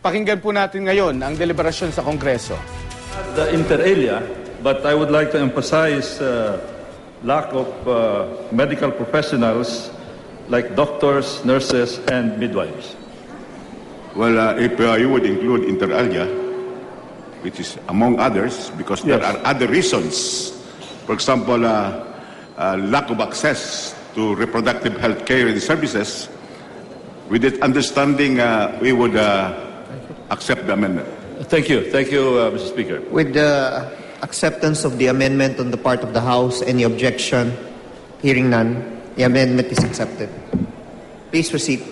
Pakinggan po natin ngayon ang deliberasyon sa Kongreso. The inter alia, but I would like to emphasize lack of medical professionals like doctors, nurses, and midwives. Well, if you would include inter alia, which is among others, because there are other reasons. For example, lack of access to reproductive health care and services. With that understanding, we would accept the amendment. Thank you, Mr. Speaker. With the acceptance of the amendment on the part of the House, any objection? Hearing none, the amendment is accepted. Please proceed.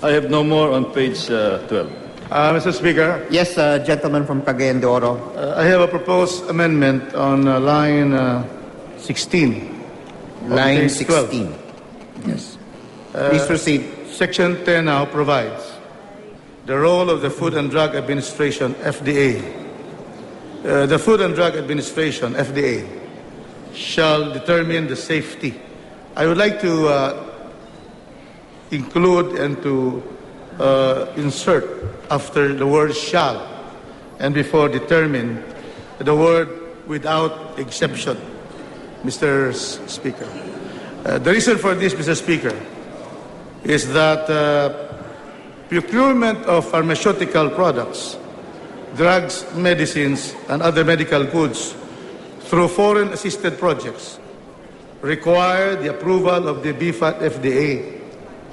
I have no more on page 12. Mr. Speaker, Yes, gentleman from Cagayan de Oro. I have a proposed amendment on line 16. Line page 12. 16. Yes. Please proceed. Section 10 now provides the role of the Food and Drug Administration, FDA. The Food and Drug Administration, FDA, shall determine the safety. I would like to include and to insert after the word shall and before determine the word without exception, Mr. Speaker. The reason for this, Mr. Speaker, is that procurement of pharmaceutical products, drugs, medicines, and other medical goods through foreign-assisted projects require the approval of the BFAT FDA.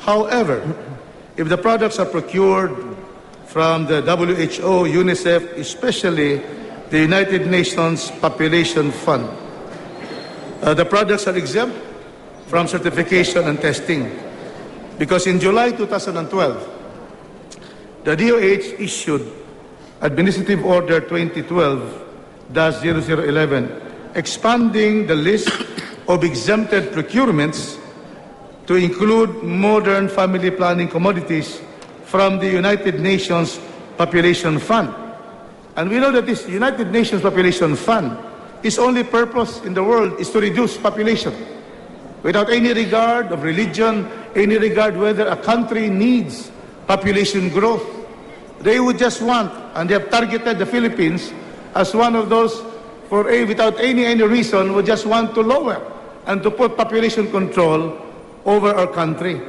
However, if the products are procured from the WHO, UNICEF, especially the United Nations Population Fund, the products are exempt from certification and testing. Because in July 2012, the DOH issued Administrative Order 2012-0011, expanding the list of exempted procurements to include modern family planning commodities from the United Nations Population Fund. And we know that this United Nations Population Fund, its only purpose in the world is to reduce population without any regard of religion, any regard whether a country needs population growth. They would just want, and they have targeted the Philippines as one of those without any reason, would just want to lower and to put population control over our country.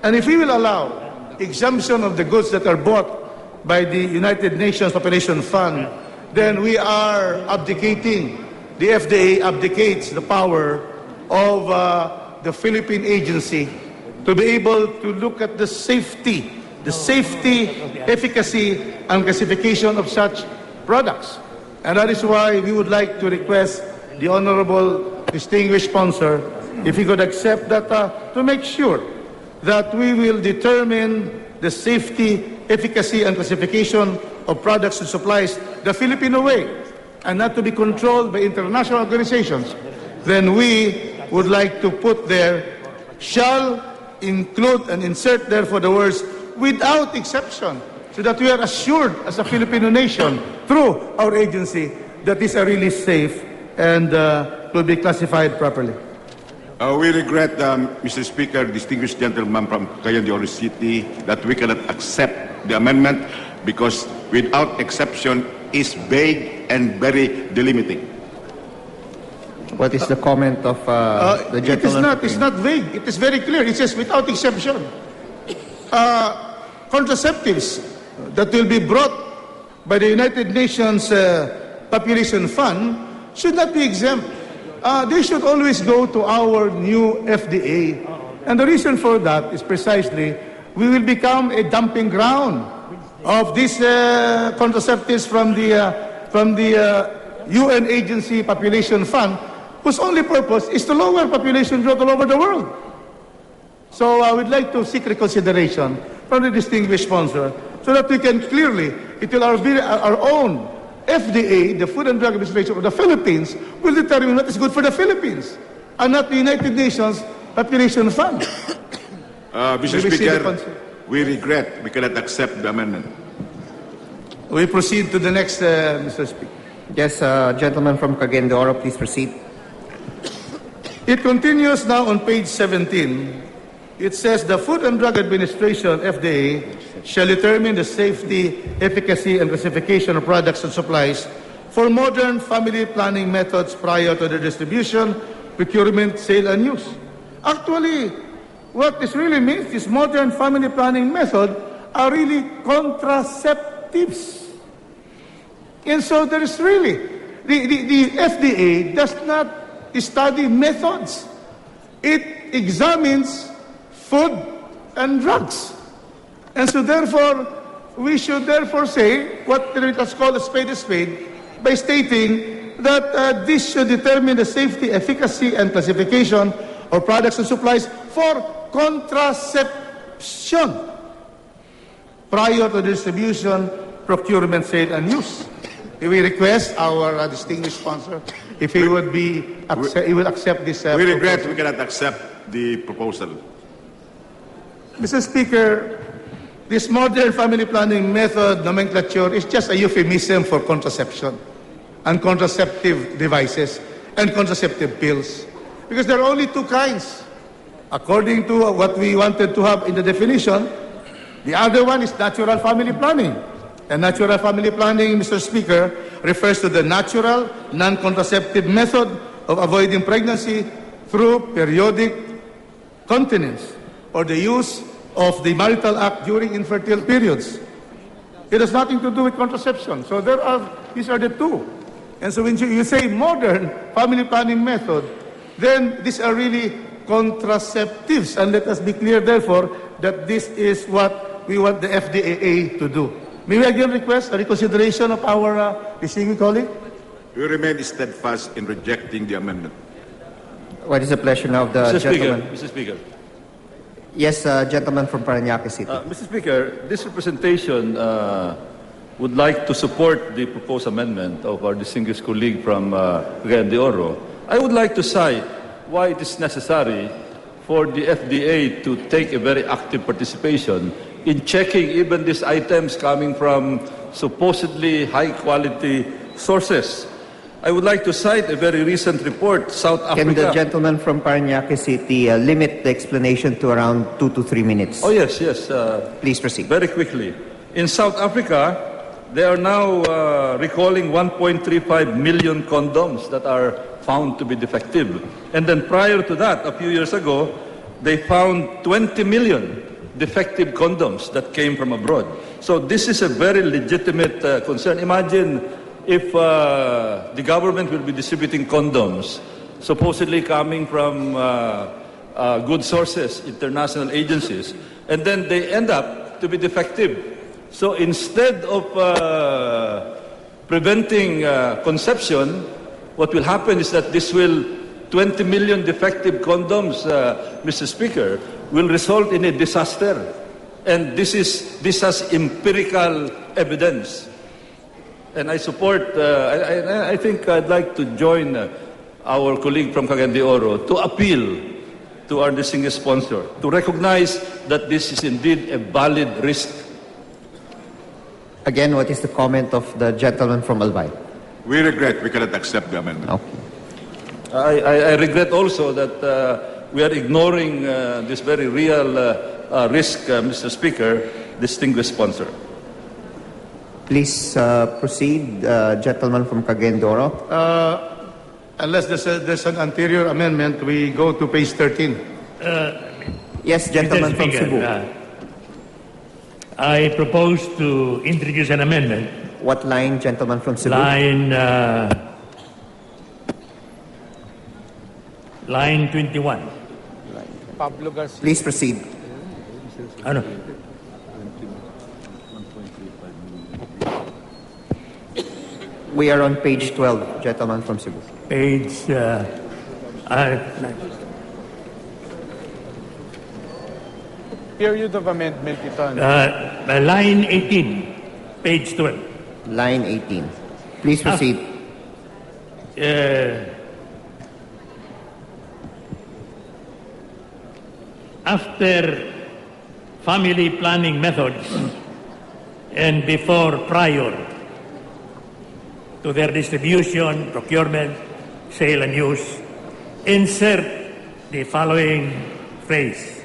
And if we will allow exemption of the goods that are bought by the United Nations Population Fund, then we are abdicating, the FDA abdicates the power of the Philippine agency to be able to look at the safety, efficacy, and classification of such products. And that is why we would like to request the honorable distinguished sponsor if he could accept that to make sure that we will determine the safety, efficacy, and classification of products and supplies the Filipino way and not to be controlled by international organizations, then we would like to put there, shall include and insert therefore the words without exception, so that we are assured as a Filipino nation through our agency that these are really safe and will be classified properly. We regret, Mr. Speaker, distinguished gentleman from Cagayan de Oro City, that we cannot accept the amendment because without exception is vague and very delimiting. What is the comment of the gentleman? It's not vague. It is very clear. It says without exception. Contraceptives that will be brought by the United Nations Population Fund should not be exempt. They should always go to our new FDA. And the reason for that is precisely we will become a dumping ground of these contraceptives from the UN agency Population Fund, whose only purpose is to lower population growth all over the world. So I would like to seek reconsideration from the distinguished sponsor so that we can clearly, it will be our own FDA, the Food and Drug Administration of the Philippines, will determine what is good for the Philippines and not the United Nations Population Fund. Mr. Speaker, we regret we cannot accept the amendment. We proceed to the next, Mr. Speaker. Yes, gentleman from Cagayan de Oro, please proceed. It continues now on page 17 it says the Food and Drug Administration, FDA, shall determine the safety, efficacy, and classification of products and supplies for modern family planning methods prior to their distribution, procurement, sale, and use. Actually, what this really means is modern family planning method are really contraceptives. And so there is really, the FDA does not study methods. It examines food and drugs. And so therefore, we should therefore say, what is called a spade, by stating that this should determine the safety, efficacy, and classification of products and supplies for contraception prior to distribution, procurement, sale, and use. We request our distinguished sponsor if he would accept this. We regret we cannot accept the proposal. Mr. Speaker, this modern family planning method nomenclature is just a euphemism for contraception and contraceptive devices and contraceptive pills. Because there are only two kinds. According to what we wanted to have in the definition, the other one is natural family planning. And natural family planning, Mr. Speaker, refers to the natural, non-contraceptive method of avoiding pregnancy through periodic continence or the use of the marital act during infertile periods. It has nothing to do with contraception. So these are the two. And so when you say modern family planning method, then these are really contraceptives. And let us be clear, therefore, that this is what we want the FDA to do. May we again request a reconsideration of our distinguished colleague? We remain steadfast in rejecting the amendment. What is the pleasure now of the gentleman? Mr. Speaker. Yes, gentleman from Parañaque City. Mr. Speaker, this representation would like to support the proposed amendment of our distinguished colleague from Cagayan de Oro. I would like to cite why it is necessary for the FDA to take a very active participation in checking even these items coming from supposedly high-quality sources. I would like to cite a very recent report, South Africa. Can the gentleman from Parañaque City limit the explanation to around 2 to 3 minutes? Oh, yes. Please proceed. Very quickly. In South Africa, they are now recalling 1.35 million condoms that are found to be defective. And then prior to that, a few years ago, they found 20 million defective condoms that came from abroad. So this is a very legitimate concern. Imagine if the government will be distributing condoms supposedly coming from good sources, international agencies, and then they end up to be defective. So instead of preventing conception, what will happen is that 20 million defective condoms, Mr. Speaker, will result in a disaster. And this has empirical evidence. And I support, I think I'd like to join our colleague from Cagayan de Oro to appeal to our distinguished sponsor to recognize that this is indeed a valid risk. Again, what is the comment of the gentleman from Albay? We regret we cannot accept the amendment. Okay. I regret also that we are ignoring this very real risk, Mr. Speaker, distinguished sponsor. Please proceed, gentleman from Cagayan de Oro. Unless there's an anterior amendment, we go to page 13. Yes, gentleman Mr. from Speaker, Cebu. I propose to introduce an amendment. What line, gentleman from Cebu? Line 21. Pablo Garcia. Please proceed. Ano? We are on page 12, gentleman from Cebu. Page... Period of amendment ito. line 18, page 12. Line 18. Please proceed. After family planning methods and before prior to their distribution, procurement, sale, and use, insert the following phrase: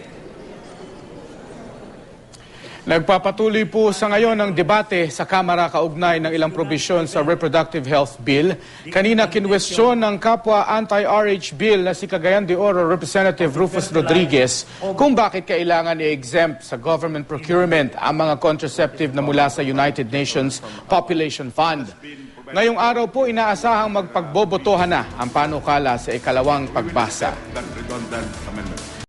Nagpapatuloy po sa ngayon ang debate sa Kamara kaugnay ng ilang probisyon sa Reproductive Health Bill. Kanina kinwestiyon ng kapwa anti-RH bill na si Cagayan de Oro Representative Rufus Rodriguez kung bakit kailangan i-exempt sa government procurement ang mga contraceptive na mula sa United Nations Population Fund. Ngayong araw po inaasahang magpagbobotohan na ang panukala sa ikalawang pagbasa. That redundant